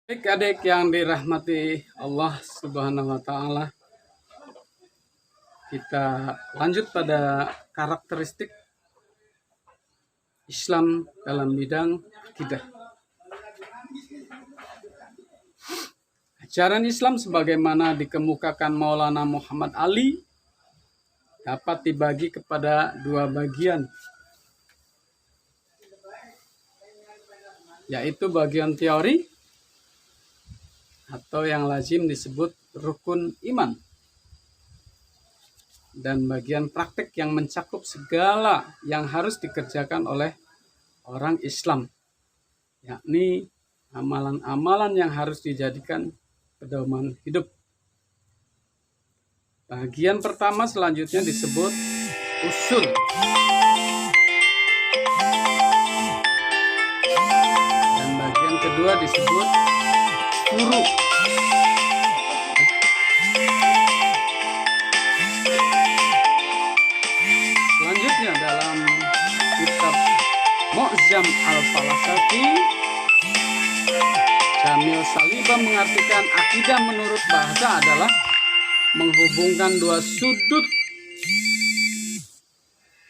Adik-adik yang dirahmati Allah Subhanahu wa Ta'ala, kita lanjut pada karakteristik Islam dalam bidang akidah. Ajaran Islam sebagaimana dikemukakan Maulana Muhammad Ali dapat dibagi kepada dua bagian, yaitu bagian teori atau yang lazim disebut rukun iman, dan bagian praktik yang mencakup segala yang harus dikerjakan oleh orang Islam, yakni amalan-amalan yang harus dijadikan pedoman hidup. Bagian pertama selanjutnya disebut usul. Dan bagian kedua disebut furu. Selanjutnya dalam kitab Mu'jam al-Falasati, Jamil Saliba mengartikan akidah menurut bahasa adalah menghubungkan dua sudut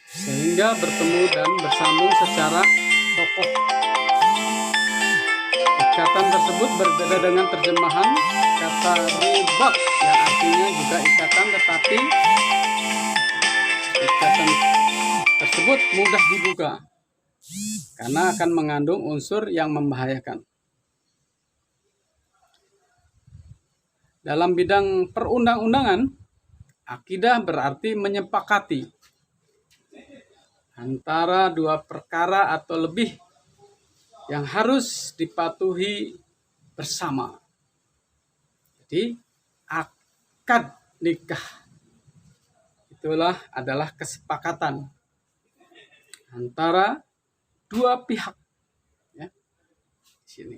sehingga bertemu dan bersambung secara kokoh. Ikatan tersebut berbeda dengan terjemahan kata ribat yang artinya juga ikatan, tetapi ikatan tersebut mudah dibuka karena akan mengandung unsur yang membahayakan. Dalam bidang perundang-undangan, akidah berarti menyepakati antara dua perkara atau lebih yang harus dipatuhi bersama. Jadi, akad nikah itulah adalah kesepakatan antara dua pihak. Ya, di sini.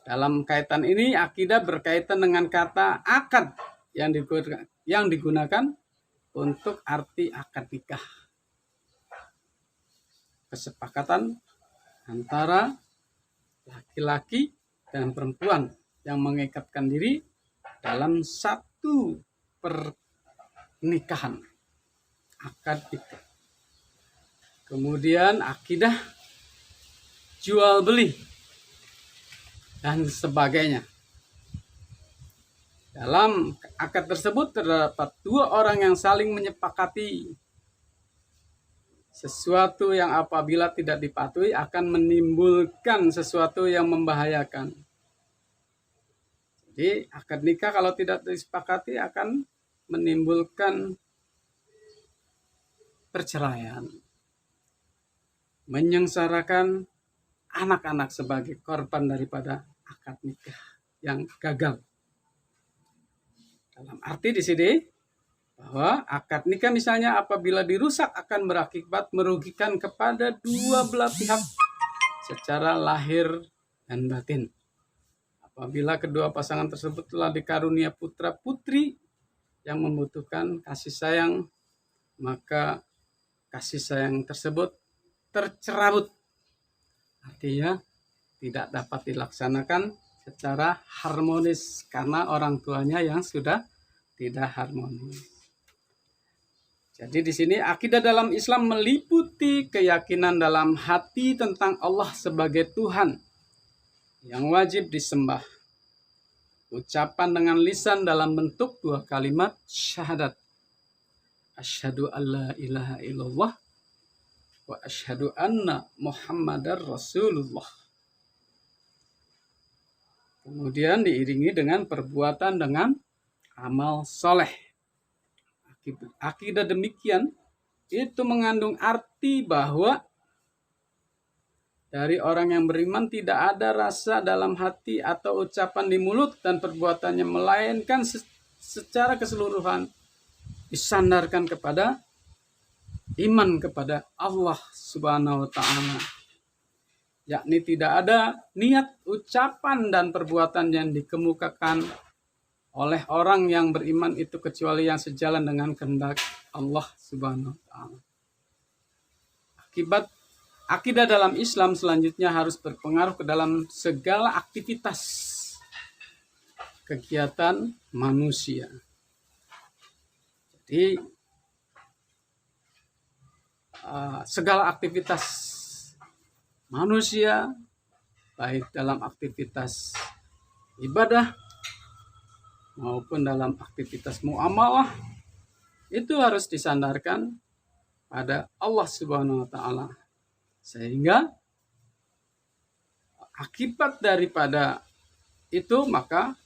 Dalam kaitan ini, akidah berkaitan dengan kata akad yang digunakan untuk arti akad nikah. Kesepakatan antara laki-laki dan perempuan yang mengikatkan diri dalam satu pernikahan, akad nikah. Kemudian akidah jual beli dan sebagainya. Dalam akad tersebut terdapat dua orang yang saling menyepakati sesuatu yang apabila tidak dipatuhi akan menimbulkan sesuatu yang membahayakan. Jadi akad nikah kalau tidak disepakati akan menimbulkan perceraian, menyengsarakan anak-anak sebagai korban daripada akad nikah yang gagal. Dalam arti di sini bahwa akad nikah misalnya apabila dirusak akan berakibat merugikan kepada dua belah pihak secara lahir dan batin. Apabila kedua pasangan tersebut telah dikarunia putra putri yang membutuhkan kasih sayang, maka kasih sayang tersebut tercerabut. Artinya tidak dapat dilaksanakan secara harmonis karena orang tuanya yang sudah tidak harmonis. Jadi di sini akidah dalam Islam meliputi keyakinan dalam hati tentang Allah sebagai Tuhan yang wajib disembah. Ucapan dengan lisan dalam bentuk dua kalimat syahadat. Asyhadu alla ilaha illallah wa asyhadu anna Muhammadar Rasulullah. Kemudian diiringi dengan perbuatan dengan amal soleh. Akidah demikian itu mengandung arti bahwa dari orang yang beriman tidak ada rasa dalam hati atau ucapan di mulut dan perbuatannya, melainkan secara keseluruhan disandarkan kepada iman kepada Allah Subhanahu wa Ta'ala. Yakni tidak ada niat, ucapan, dan perbuatan yang dikemukakan oleh orang yang beriman itu kecuali yang sejalan dengan kehendak Allah Subhanahu wa Ta'ala. Akidah dalam Islam selanjutnya harus berpengaruh ke dalam segala aktivitas kegiatan manusia. Jadi segala aktivitas manusia, baik dalam aktivitas ibadah maupun dalam aktivitas muamalah, itu harus disandarkan pada Allah Subhanahu wa taala. Sehingga akibat daripada itu maka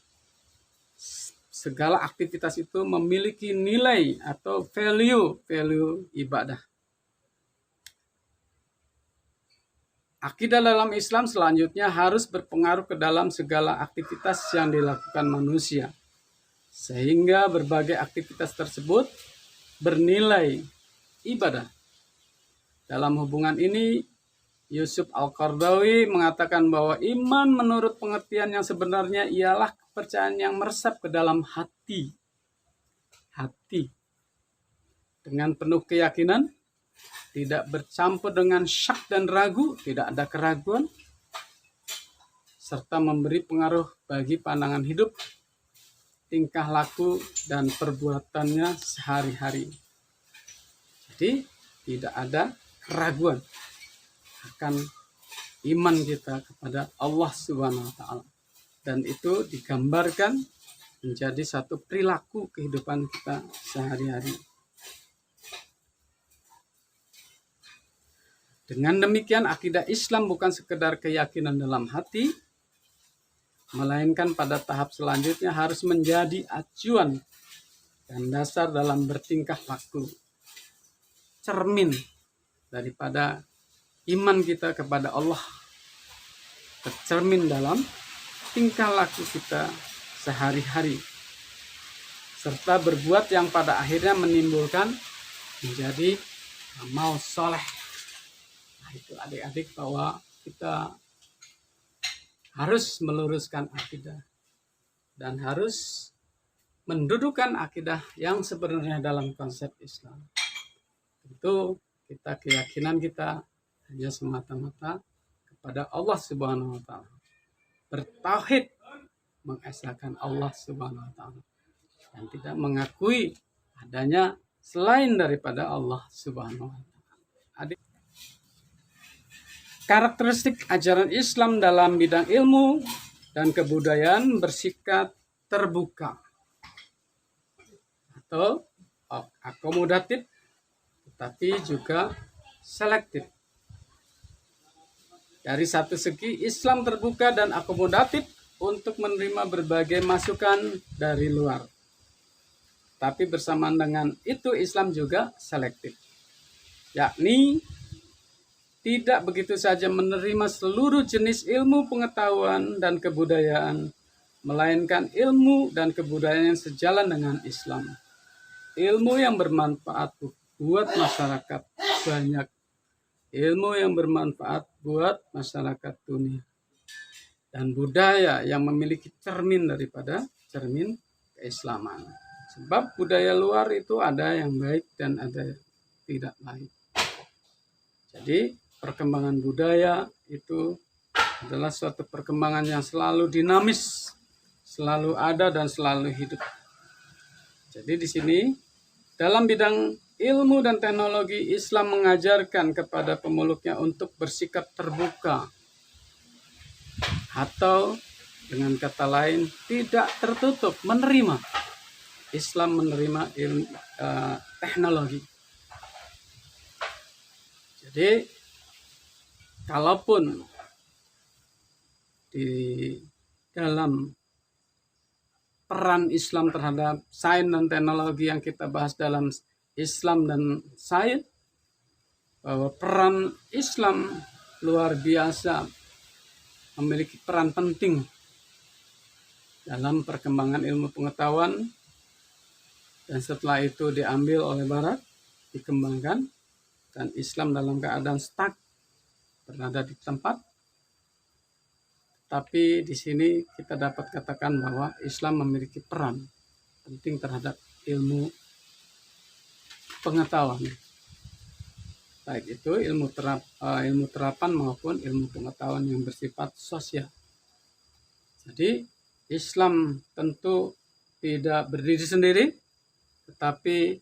segala aktivitas itu memiliki nilai atau value ibadah. Akidah dalam Islam selanjutnya harus berpengaruh ke dalam segala aktivitas yang dilakukan manusia. Sehingga berbagai aktivitas tersebut bernilai ibadah. Dalam hubungan ini, Yusuf Al-Qaradawi mengatakan bahwa iman menurut pengertian yang sebenarnya ialah kepercayaan yang meresap ke dalam hati. Hati. Dengan penuh keyakinan, tidak bercampur dengan syak dan ragu, tidak ada keraguan, serta memberi pengaruh bagi pandangan hidup, tingkah laku, dan perbuatannya sehari-hari. Jadi, tidak ada keraguan akan iman kita kepada Allah Subhanahu wa taala. Dan itu digambarkan menjadi satu perilaku kehidupan kita sehari-hari. Dengan demikian, akidah Islam bukan sekedar keyakinan dalam hati, melainkan pada tahap selanjutnya harus menjadi acuan dan dasar dalam bertingkah laku. Cermin daripada iman kita kepada Allah, tercermin dalam tingkah laku kita sehari-hari, serta berbuat yang pada akhirnya menimbulkan menjadi amal soleh. Nah, itu adik-adik bahwa kita harus meluruskan akidah dan harus mendudukan akidah yang sebenarnya dalam konsep Islam. Itu kita keyakinan kita hanya semata-mata kepada Allah Subhanahu wa taala. Bertauhid, mengesahkan Allah Subhanahu wa taala dan tidak mengakui adanya selain daripada Allah Subhanahu wa taala. Karakteristik ajaran Islam dalam bidang ilmu dan kebudayaan bersikap terbuka atau akomodatif, tetapi juga selektif. Dari satu segi, Islam terbuka dan akomodatif untuk menerima berbagai masukan dari luar. Tapi bersamaan dengan itu, Islam juga selektif, yakni tidak begitu saja menerima seluruh jenis ilmu pengetahuan dan kebudayaan, melainkan ilmu dan kebudayaan yang sejalan dengan Islam. Ilmu yang bermanfaat buat masyarakat banyak. Ilmu yang bermanfaat buat masyarakat dunia. Dan budaya yang memiliki cermin daripada cermin keislaman. Sebab budaya luar itu ada yang baik dan ada yang tidak baik. Jadi perkembangan budaya itu adalah suatu perkembangan yang selalu dinamis, selalu ada dan selalu hidup. Jadi di sini dalam bidang ilmu dan teknologi, Islam mengajarkan kepada pemeluknya untuk bersikap terbuka atau dengan kata lain tidak tertutup, menerima. Islam menerima ilmu, teknologi. Jadi kalaupun di dalam peran Islam terhadap sains dan teknologi yang kita bahas dalam Islam dan sains, bahwa peran Islam luar biasa, memiliki peran penting dalam perkembangan ilmu pengetahuan, dan setelah itu diambil oleh Barat, dikembangkan, dan Islam dalam keadaan stuck, berada di tempat. Tapi di sini kita dapat katakan bahwa Islam memiliki peran penting terhadap ilmu pengetahuan, baik itu ilmu terapan maupun ilmu pengetahuan yang bersifat sosial. Jadi Islam tentu tidak berdiri sendiri, tetapi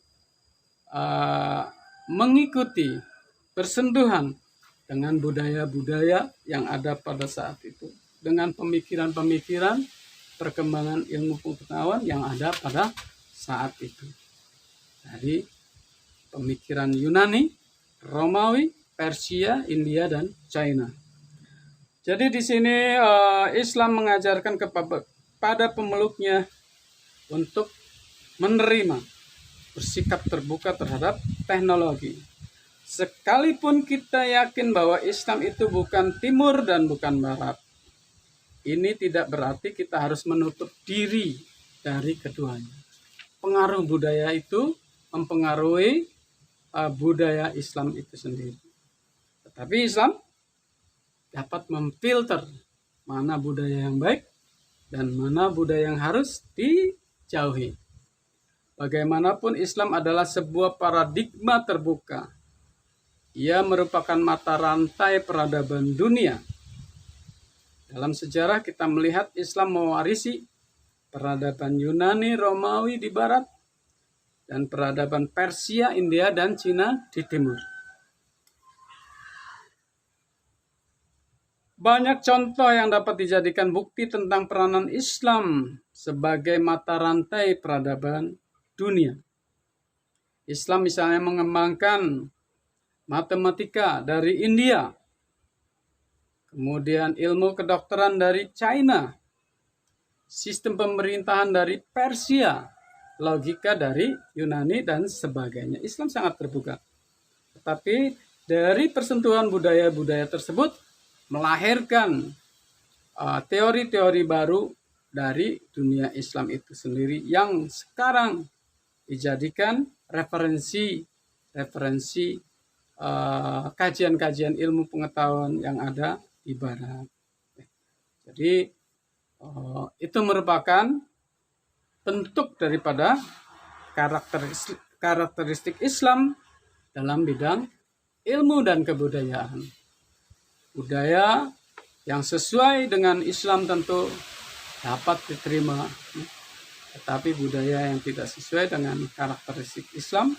mengikuti bersentuhan dengan budaya-budaya yang ada pada saat itu, dengan pemikiran-pemikiran perkembangan ilmu pengetahuan yang ada pada saat itu, dari pemikiran Yunani, Romawi, Persia, India, dan China. Jadi di sini Islam mengajarkan kepada pemeluknya untuk menerima, bersikap terbuka terhadap teknologi. Sekalipun kita yakin bahwa Islam itu bukan timur dan bukan barat, ini tidak berarti kita harus menutup diri dari keduanya. Pengaruh budaya itu mempengaruhi budaya Islam itu sendiri. Tetapi Islam dapat memfilter mana budaya yang baik dan mana budaya yang harus dijauhi. Bagaimanapun Islam adalah sebuah paradigma terbuka. Ia merupakan mata rantai peradaban dunia. Dalam sejarah kita melihat Islam mewarisi peradaban Yunani, Romawi di barat, dan peradaban Persia, India, dan Cina di timur. Banyak contoh yang dapat dijadikan bukti tentang peranan Islam sebagai mata rantai peradaban dunia. Islam misalnya mengembangkan matematika dari India, kemudian ilmu kedokteran dari China, sistem pemerintahan dari Persia, logika dari Yunani, dan sebagainya. Islam sangat terbuka. Tetapi dari persentuhan budaya-budaya tersebut melahirkan teori-teori baru dari dunia Islam itu sendiri yang sekarang dijadikan referensi kajian-kajian ilmu pengetahuan yang ada di barat. Jadi itu merupakan bentuk daripada karakteristik Islam dalam bidang ilmu dan kebudayaan. Budaya yang sesuai dengan Islam tentu dapat diterima, tetapi budaya yang tidak sesuai dengan karakteristik Islam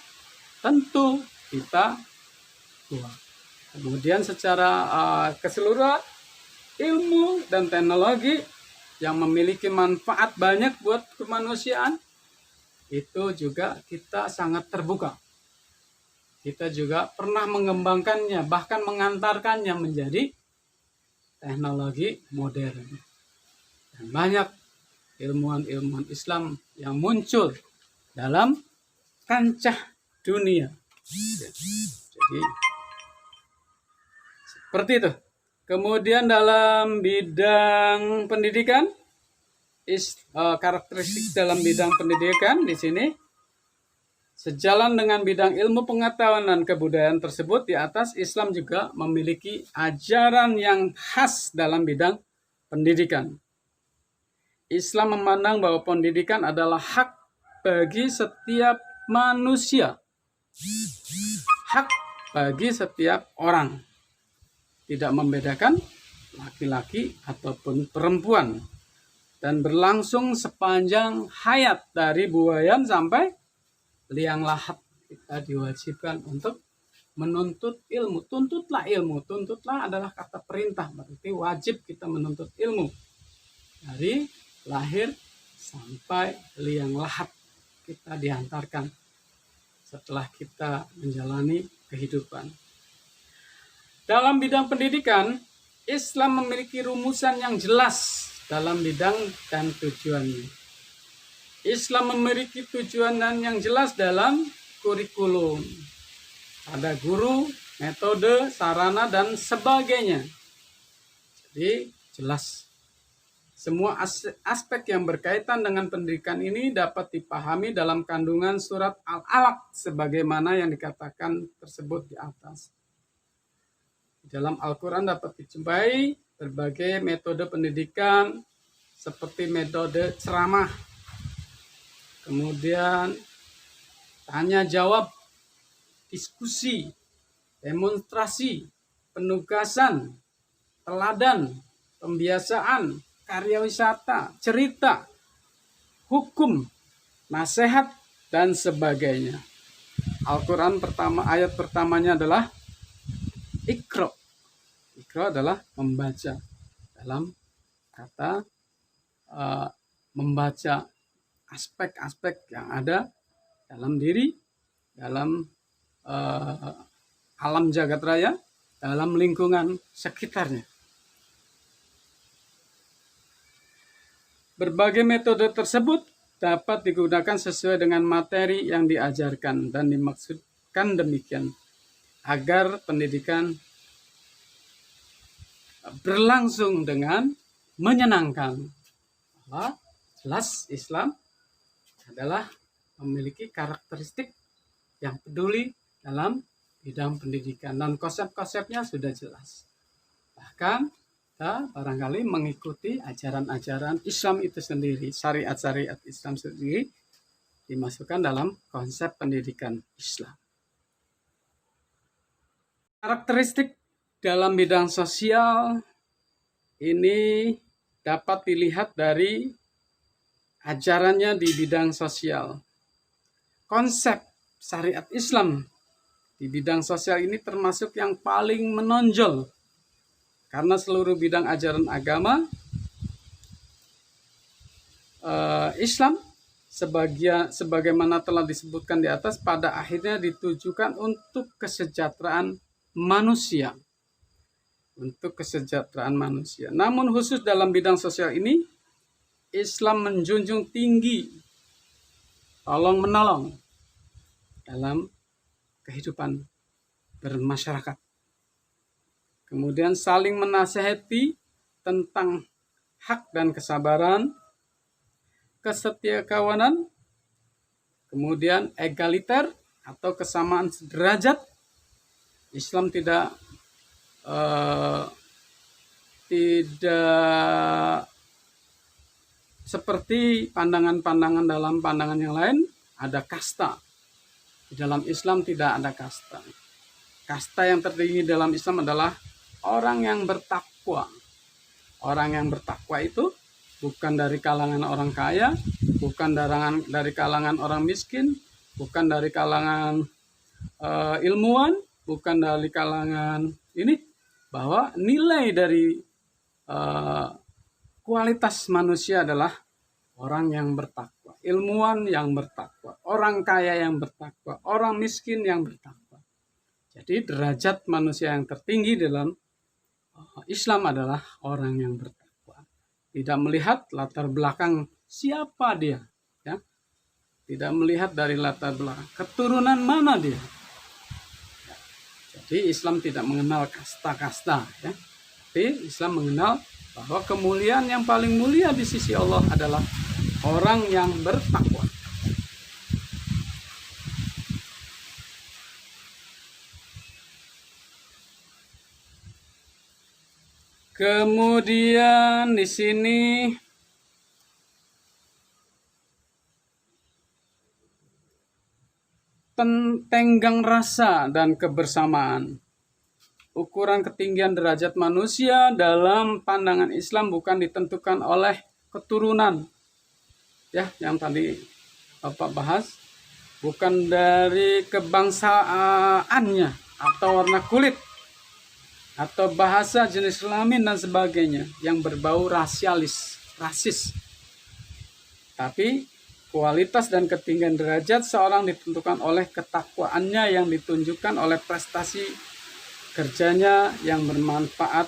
tentu kita buang. Kemudian secara keseluruhan, ilmu dan teknologi yang memiliki manfaat banyak buat kemanusiaan itu juga kita sangat terbuka. Kita juga pernah mengembangkannya, bahkan mengantarkannya menjadi teknologi modern. Dan banyak ilmuwan-ilmuwan Islam yang muncul dalam kancah dunia. Jadi seperti itu. Kemudian dalam bidang pendidikan, karakteristik dalam bidang pendidikan di sini sejalan dengan bidang ilmu pengetahuan dan kebudayaan tersebut di atas, Islam juga memiliki ajaran yang khas dalam bidang pendidikan. Islam memandang bahwa pendidikan adalah hak bagi setiap manusia. Hak bagi setiap orang. Tidak membedakan laki-laki ataupun perempuan. Dan berlangsung sepanjang hayat dari buayan sampai liang lahat. Kita diwajibkan untuk menuntut ilmu. Tuntutlah ilmu. Tuntutlah adalah kata perintah. Berarti wajib kita menuntut ilmu. Dari lahir sampai liang lahat kita diantarkan setelah kita menjalani kehidupan. Dalam bidang pendidikan, Islam memiliki rumusan yang jelas dalam bidang dan tujuannya. Islam memiliki tujuan dan yang jelas dalam kurikulum. Ada guru, metode, sarana, dan sebagainya. Jadi jelas. Semua aspek yang berkaitan dengan pendidikan ini dapat dipahami dalam kandungan surat Al-Alaq sebagaimana yang dikatakan tersebut di atas. Dalam Al-Quran dapat dijumpai berbagai metode pendidikan seperti metode ceramah, kemudian tanya jawab, diskusi, demonstrasi, penugasan, teladan, pembiasaan, karya wisata, cerita, hukum, nasihat, dan sebagainya. Al-Quran ayat pertamanya adalah Iqra. Iqra adalah membaca, dalam kata membaca aspek-aspek yang ada dalam diri, dalam alam jagat raya, dalam lingkungan sekitarnya. Berbagai metode tersebut dapat digunakan sesuai dengan materi yang diajarkan dan dimaksudkan demikian agar pendidikan berlangsung dengan menyenangkan. Bahwa jelas Islam adalah memiliki karakteristik yang peduli dalam bidang pendidikan dan konsep-konsepnya sudah jelas. Bahkan kita barangkali mengikuti ajaran-ajaran Islam itu sendiri, syariat-syariat Islam sendiri dimasukkan dalam konsep pendidikan Islam. Karakteristik dalam bidang sosial ini dapat dilihat dari ajarannya di bidang sosial. Konsep syariat Islam di bidang sosial ini termasuk yang paling menonjol karena seluruh bidang ajaran agama Islam sebagaimana telah disebutkan di atas pada akhirnya ditujukan untuk kesejahteraan manusia. Untuk kesejahteraan manusia. Namun khusus dalam bidang sosial ini Islam menjunjung tinggi tolong menolong dalam kehidupan bermasyarakat. Kemudian saling menasihati tentang hak dan kesabaran, kesetiakawanan, kemudian egaliter atau kesamaan derajat. Islam tidak seperti pandangan-pandangan dalam pandangan yang lain, ada kasta. Di dalam Islam tidak ada kasta. Kasta yang tertinggi dalam Islam adalah orang yang bertakwa. Orang yang bertakwa itu bukan dari kalangan orang kaya, bukan dari kalangan orang miskin, bukan dari kalangan ilmuwan, bukan dari kalangan ini, bahwa nilai dari kualitas manusia adalah orang yang bertakwa, ilmuwan yang bertakwa, orang kaya yang bertakwa, orang miskin yang bertakwa. Jadi derajat manusia yang tertinggi dalam Islam adalah orang yang bertakwa. Tidak melihat latar belakang siapa dia, ya. Tidak melihat dari latar belakang keturunan mana dia. Jadi Islam tidak mengenal kasta-kasta, ya. Tapi Islam mengenal bahwa kemuliaan yang paling mulia di sisi Allah adalah orang yang bertakwa. Kemudian di sini tenggang rasa dan kebersamaan. Ukuran ketinggian derajat manusia dalam pandangan Islam bukan ditentukan oleh keturunan. Ya, yang tadi Bapak bahas, bukan dari kebangsaannya atau warna kulit atau bahasa, jenis kelamin dan sebagainya yang berbau rasis. Tapi kualitas dan ketinggian derajat seorang ditentukan oleh ketakwaannya yang ditunjukkan oleh prestasi kerjanya yang bermanfaat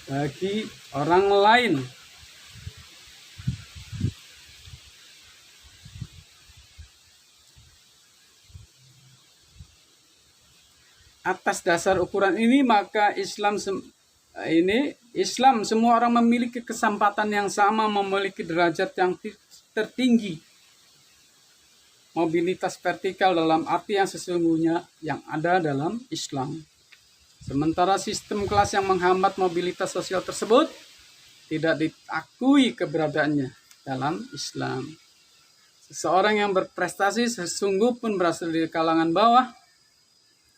bagi orang lain. Atas dasar ukuran ini maka Islam semua orang memiliki kesempatan yang sama, memiliki derajat yang tertinggi. Mobilitas vertikal dalam arti yang sesungguhnya yang ada dalam Islam. Sementara sistem kelas yang menghambat mobilitas sosial tersebut tidak diakui keberadaannya dalam Islam. Seseorang yang berprestasi sesungguh pun berasal dari kalangan bawah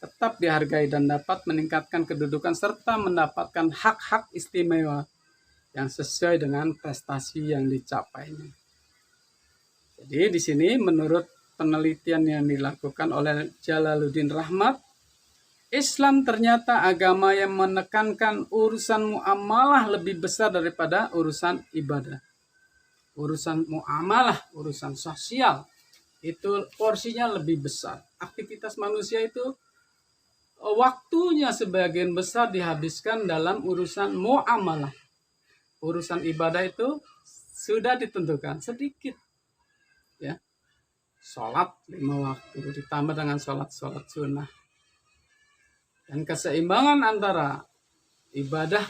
tetap dihargai dan dapat meningkatkan kedudukan serta mendapatkan hak-hak istimewa yang sesuai dengan prestasi yang dicapainya. Jadi di sini menurut penelitian yang dilakukan oleh Jalaluddin Rahmat, Islam ternyata agama yang menekankan urusan muamalah lebih besar daripada urusan ibadah. Urusan muamalah, urusan sosial, itu porsinya lebih besar. Aktivitas manusia itu waktunya sebagian besar dihabiskan dalam urusan muamalah. Urusan ibadah itu sudah ditentukan sedikit. Ya. Sholat 5 waktu ditambah dengan sholat sunnah. Dan keseimbangan antara ibadah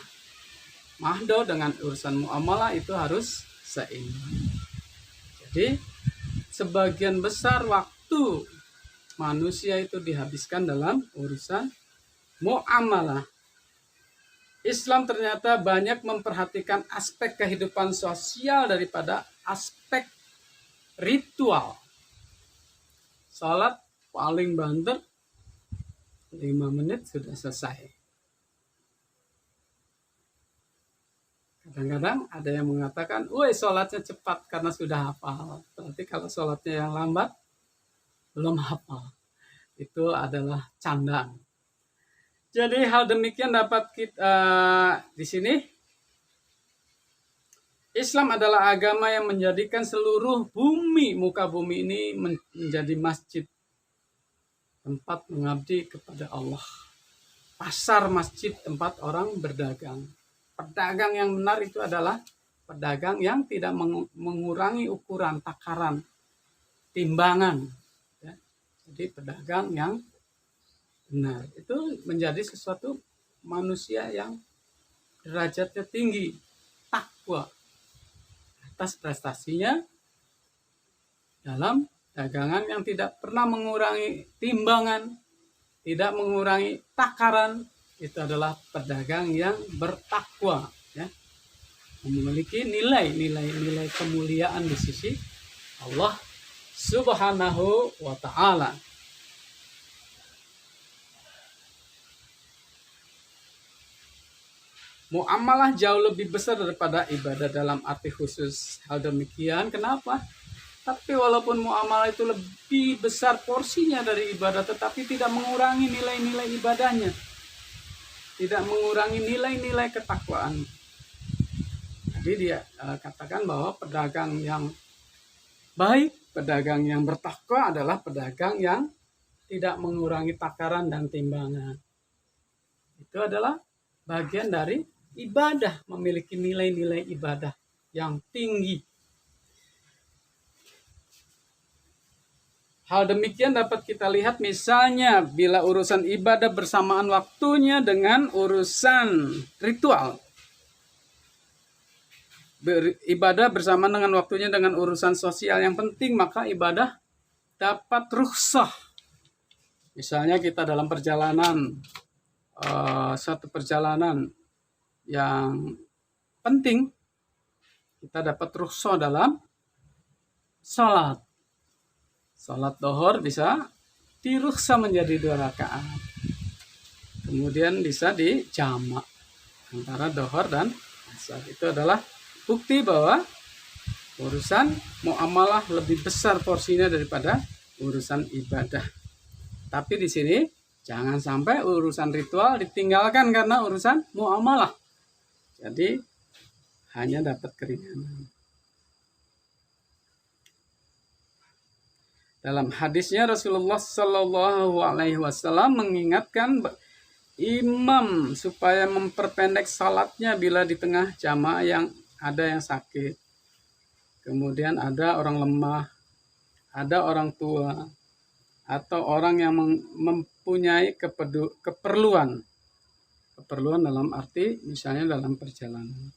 mahdo dengan urusan muamalah itu harus seimbang. Jadi sebagian besar waktu manusia itu dihabiskan dalam urusan muamalah. Islam ternyata banyak memperhatikan aspek kehidupan sosial daripada aspek ritual. Salat paling banter 5 menit sudah selesai. Kadang-kadang ada yang mengatakan, woi sholatnya cepat karena sudah hafal. Berarti kalau sholatnya yang lambat, belum hafal. Itu adalah candaan. Jadi hal demikian dapat kita di sini. Islam adalah agama yang menjadikan seluruh bumi, muka bumi ini menjadi masjid. Tempat mengabdi kepada Allah. Pasar masjid tempat orang berdagang. Pedagang yang benar itu adalah pedagang yang tidak mengurangi ukuran, takaran, timbangan. Ya. Jadi pedagang yang benar. Itu menjadi sesuatu manusia yang derajatnya tinggi, takwa. Atas prestasinya dalam dagangan yang tidak pernah mengurangi timbangan, tidak mengurangi takaran. Itu adalah pedagang yang bertakwa, ya, memiliki nilai kemuliaan di sisi Allah Subhanahu wa Ta'ala. Muamalah jauh lebih besar daripada ibadah dalam arti khusus. Hal demikian, kenapa? Tapi walaupun muamalah itu lebih besar porsinya dari ibadah, tetapi tidak mengurangi nilai-nilai ibadahnya. Tidak mengurangi nilai-nilai ketakwaan. Jadi dia katakan bahwa pedagang yang baik, pedagang yang bertakwa adalah pedagang yang tidak mengurangi takaran dan timbangan. Itu adalah bagian dari ibadah, memiliki nilai-nilai ibadah yang tinggi. Hal demikian dapat kita lihat misalnya bila urusan ibadah bersamaan waktunya dengan urusan ritual. Ibadah bersamaan dengan waktunya dengan urusan sosial yang penting, maka ibadah dapat rukhsah. Misalnya kita dalam perjalanan, satu perjalanan yang penting, kita dapat rukhsah dalam sholat. Sholat dohor bisa dirukhsah menjadi 2 rakaat. Kemudian bisa dijamak antara dohor dan asar. Itu adalah bukti bahwa urusan muamalah lebih besar porsinya daripada urusan ibadah. Tapi di sini jangan sampai urusan ritual ditinggalkan karena urusan muamalah. Jadi hanya dapat keringanan. Dalam hadisnya Rasulullah Shallallahu Alaihi Wasallam mengingatkan imam supaya memperpendek salatnya bila di tengah jamaah yang ada yang sakit, kemudian ada orang lemah, ada orang tua, atau orang yang mempunyai keperluan dalam arti misalnya dalam perjalanan.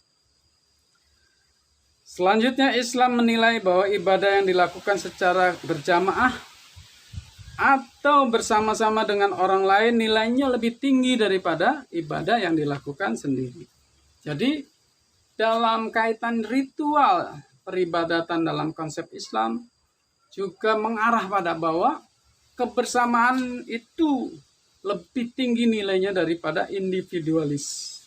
Selanjutnya Islam menilai bahwa ibadah yang dilakukan secara berjamaah atau bersama-sama dengan orang lain nilainya lebih tinggi daripada ibadah yang dilakukan sendiri. Jadi dalam kaitan ritual peribadatan dalam konsep Islam juga mengarah pada bahwa kebersamaan itu lebih tinggi nilainya daripada individualis.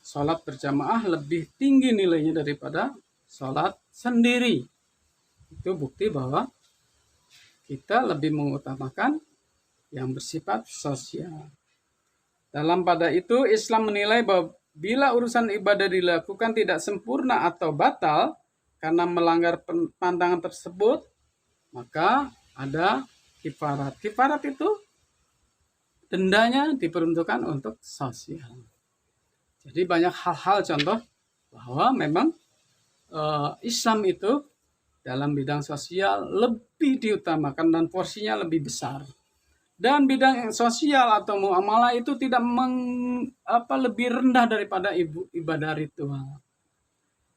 sholat berjamaah lebih tinggi nilainya daripada sholat sendiri. Itu bukti bahwa kita lebih mengutamakan yang bersifat sosial. Dalam pada itu, Islam menilai bahwa bila urusan ibadah dilakukan tidak sempurna atau batal karena melanggar pantangan tersebut, maka ada kifarat. Kifarat itu dendanya diperuntukkan untuk sosial. Jadi banyak hal-hal contoh bahwa memang Islam itu dalam bidang sosial lebih diutamakan dan porsinya lebih besar. Dan bidang sosial atau muamalah itu tidak lebih rendah daripada ibadah ritual.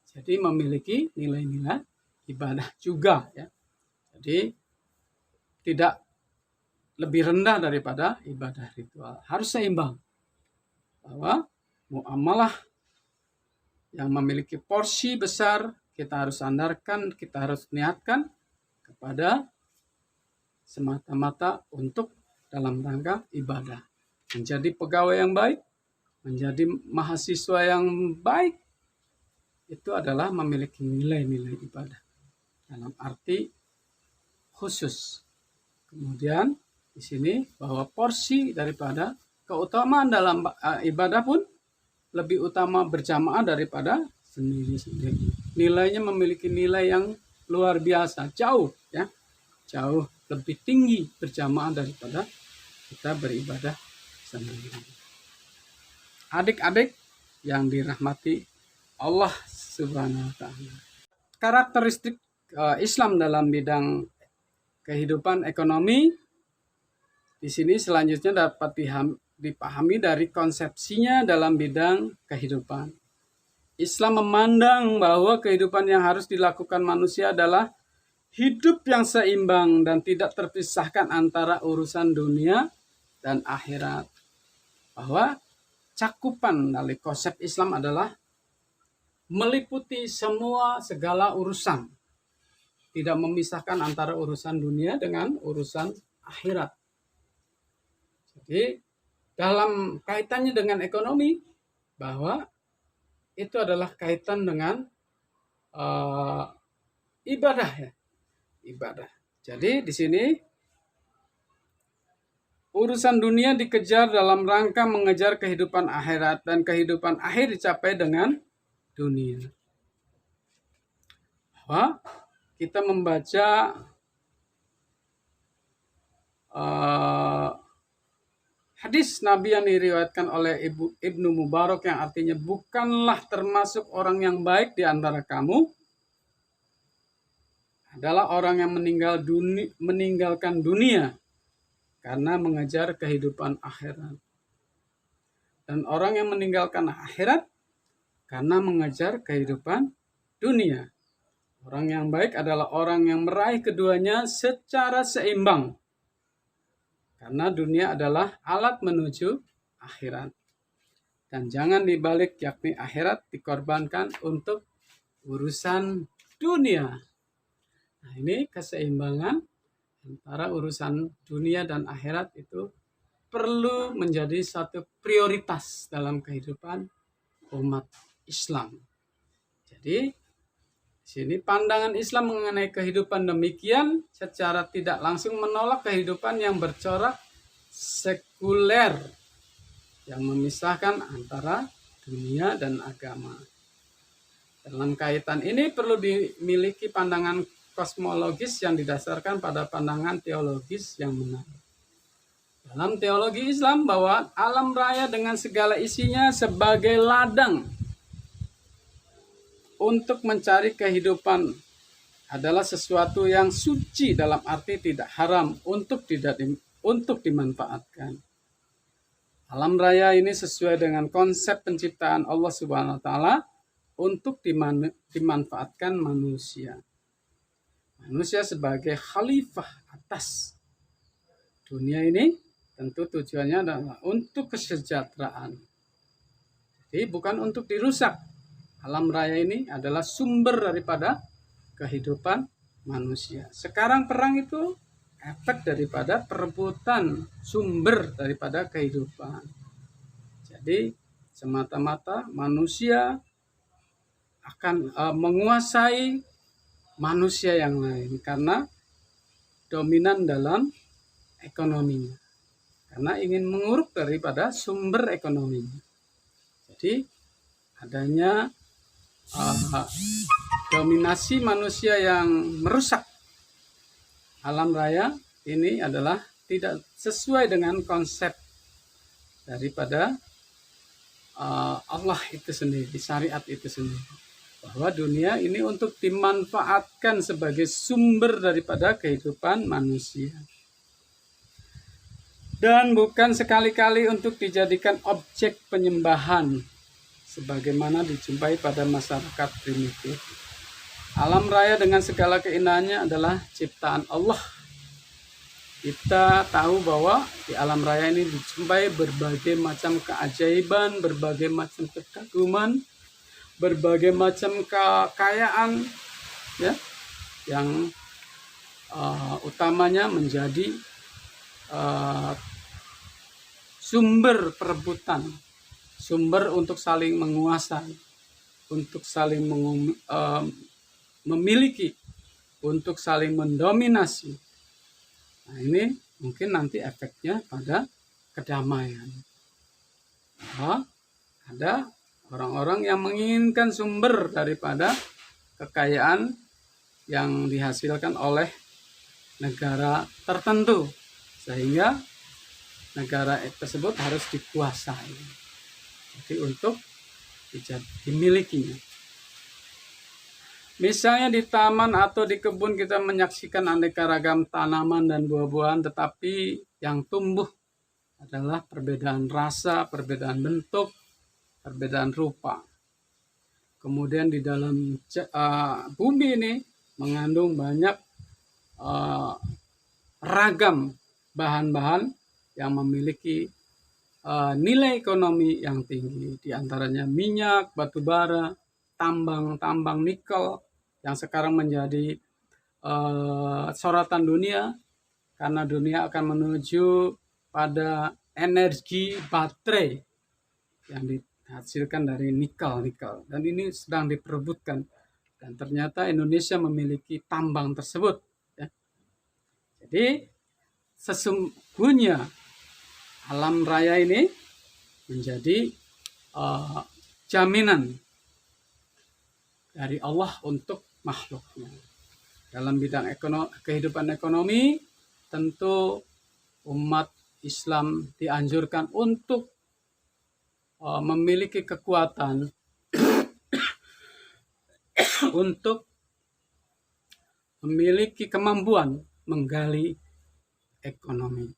Jadi memiliki nilai-nilai ibadah juga, ya. Jadi tidak lebih rendah daripada ibadah ritual. Harus seimbang. Bahwa muamalah yang memiliki porsi besar, kita harus sandarkan, kita harus niatkan kepada semata-mata untuk dalam rangka ibadah. Menjadi pegawai yang baik, menjadi mahasiswa yang baik, itu adalah memiliki nilai-nilai ibadah. Dalam arti khusus. Kemudian di sini bahwa porsi daripada keutamaan dalam ibadah pun lebih utama berjamaah daripada sendiri-sendiri. Nilainya memiliki nilai yang luar biasa, jauh, ya, jauh lebih tinggi berjamaah daripada kita beribadah sendiri. Adik-adik yang dirahmati Allah Subhanahu wa Ta'ala. Karakteristik Islam dalam bidang kehidupan ekonomi di sini selanjutnya dapat dipahami dari konsepsinya dalam bidang kehidupan. Islam memandang bahwa kehidupan yang harus dilakukan manusia adalah hidup yang seimbang dan tidak terpisahkan antara urusan dunia dan akhirat. Bahwa cakupan dari konsep Islam adalah meliputi segala urusan. Tidak memisahkan antara urusan dunia dengan urusan akhirat. Jadi dalam kaitannya dengan ekonomi, bahwa itu adalah kaitan dengan ibadah, ya. Ibadah. Jadi di sini urusan dunia dikejar dalam rangka mengejar kehidupan akhirat, dan kehidupan akhir dicapai dengan dunia. Bahwa kita membaca hadis Nabi yang diriwayatkan oleh Ibnu Mubarak yang artinya, bukanlah termasuk orang yang baik di antara kamu adalah orang yang meninggalkan dunia karena mengejar kehidupan akhirat. Dan orang yang meninggalkan akhirat karena mengejar kehidupan dunia. Orang yang baik adalah orang yang meraih keduanya secara seimbang. Karena dunia adalah alat menuju akhirat. Dan jangan dibalik, yakni akhirat dikorbankan untuk urusan dunia. Nah, ini keseimbangan antara urusan dunia dan akhirat itu perlu menjadi satu prioritas dalam kehidupan umat Islam. Jadi sini pandangan Islam mengenai kehidupan demikian secara tidak langsung menolak kehidupan yang bercorak sekuler yang memisahkan antara dunia dan agama. Dalam kaitan ini perlu dimiliki pandangan kosmologis yang didasarkan pada pandangan teologis yang benar. Dalam teologi Islam bahwa alam raya dengan segala isinya sebagai ladang untuk mencari kehidupan adalah sesuatu yang suci, dalam arti tidak haram untuk dimanfaatkan. Alam raya ini sesuai dengan konsep penciptaan Allah Subhanahu wa Ta'ala untuk dimanfaatkan manusia. Manusia sebagai khalifah atas dunia ini tentu tujuannya adalah untuk kesejahteraan. Jadi bukan untuk dirusak. Alam raya ini adalah sumber daripada kehidupan manusia. Sekarang perang itu efek daripada perebutan sumber daripada kehidupan. Jadi semata-mata manusia akan menguasai manusia yang lain karena dominan dalam ekonominya, karena ingin menguruk daripada sumber ekonominya. Jadi adanya dominasi manusia yang merusak alam raya ini adalah tidak sesuai dengan konsep daripada Allah itu sendiri, syariat itu sendiri, bahwa dunia ini untuk dimanfaatkan sebagai sumber daripada kehidupan manusia dan bukan sekali-kali untuk dijadikan objek penyembahan sebagaimana dijumpai pada masyarakat primitif. Alam raya dengan segala keindahannya adalah ciptaan Allah. Kita tahu bahwa di alam raya ini dijumpai berbagai macam keajaiban, berbagai macam kekaguman, berbagai macam kekayaan, ya, yang utamanya menjadi sumber perebutan, sumber untuk saling menguasai, untuk saling memiliki, untuk saling mendominasi. Nah, ini mungkin nanti efeknya pada kedamaian. Ada orang-orang yang menginginkan sumber daripada kekayaan yang dihasilkan oleh negara tertentu, sehingga negara tersebut harus dikuasai. Jadi untuk dimilikinya. Misalnya di taman atau di kebun kita menyaksikan aneka ragam tanaman dan buah-buahan, tetapi yang tumbuh adalah perbedaan rasa, perbedaan bentuk, perbedaan rupa. Kemudian di dalam bumi ini mengandung banyak ragam bahan-bahan yang memiliki nilai ekonomi yang tinggi, di antaranya minyak, batu bara, tambang nikel yang sekarang menjadi sorotan dunia karena dunia akan menuju pada energi baterai yang dihasilkan dari nikel dan ini sedang diperebutkan dan ternyata Indonesia memiliki tambang tersebut, ya. Jadi sesungguhnya alam raya ini menjadi jaminan dari Allah untuk makhluknya. Dalam bidang kehidupan ekonomi, tentu umat Islam dianjurkan untuk memiliki kekuatan untuk memiliki kemampuan menggali ekonomi.